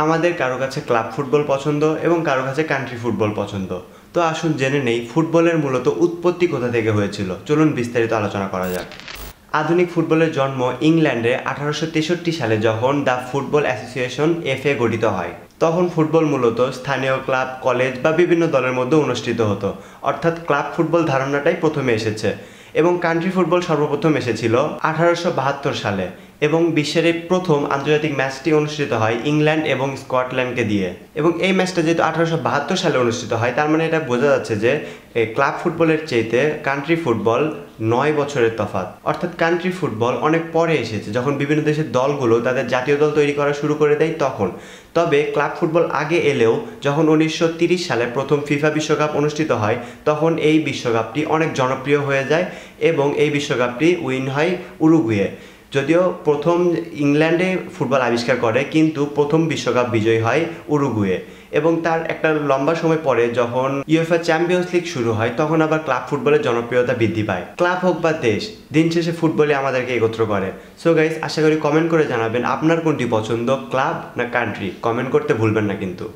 আমাদের কারো কাছে ক্লাব ফুটবল পছন্দ এবং কারো কাছে কান্ট্রি ফুটবল পছন্দ। তো আসুন জেনে নেই ফুটবলের মূলত উৎপত্তি কোথা থেকে হয়েছিল। চলুন বিস্তারিত আলোচনা করা যাক। আধুনিক ফুটবলের জন্ম ইংল্যান্ডে 1863 সালে যখন দ্য ফুটবল অ্যাসোসিয়েশন FA গঠিত হয়। তখন ফুটবল মূলত স্থানীয় ক্লাব, কলেজ বা বিভিন্ন দলের মধ্যে অনুষ্ঠিত হতো, অর্থাৎ ক্লাব ফুটবল ধারণাটাই প্রথমে এসেছে। এবং কান্ট্রি ফুটবল সর্বপ্রথম এসেছিল 1872 সালে এবং বিশ্বের এই প্রথম আন্তর্জাতিক ম্যাচটি অনুষ্ঠিত হয় ইংল্যান্ড এবং স্কটল্যান্ডকে দিয়ে। এবং এই ম্যাচটা যেহেতু 1872 সালে অনুষ্ঠিত হয়, তার মানে এটা বোঝা যাচ্ছে যে ক্লাব ফুটবলের চাইতে কান্ট্রি ফুটবল 9 বছরের তফাৎ। অর্থাৎ কান্ট্রি ফুটবল অনেক পরে এসেছে, যখন বিভিন্ন দেশের দলগুলো তাদের জাতীয় দল তৈরি করা শুরু করে দেয় তখন। তবে ক্লাব ফুটবল আগে এলেও যখন 1930 সালে প্রথম ফিফা বিশ্বকাপ অনুষ্ঠিত হয়, তখন এই বিশ্বকাপটি অনেক জনপ্রিয় হয়ে যায় এবং এই বিশ্বকাপটি উইন হয় উরুগুয়ে। যদিও প্রথম ইংল্যান্ডে ফুটবল আবিষ্কার করে, কিন্তু প্রথম বিশ্বকাপ বিজয়ী হয় উরুগুয়ে। এবং তার একটা লম্বা সময় পরে যখন ইউএফএ চ্যাম্পিয়ন্স লিগ শুরু হয়, তখন আবার ক্লাব ফুটবলের জনপ্রিয়তা বৃদ্ধি পায়। ক্লাব হোক বা দেশ, দিন শেষে ফুটবলে আমাদেরকে একত্র করে। সো গাইস, আশা করি কমেন্ট করে জানাবেন আপনার কোনটি পছন্দ, ক্লাব না কান্ট্রি। কমেন্ট করতে ভুলবেন না কিন্তু।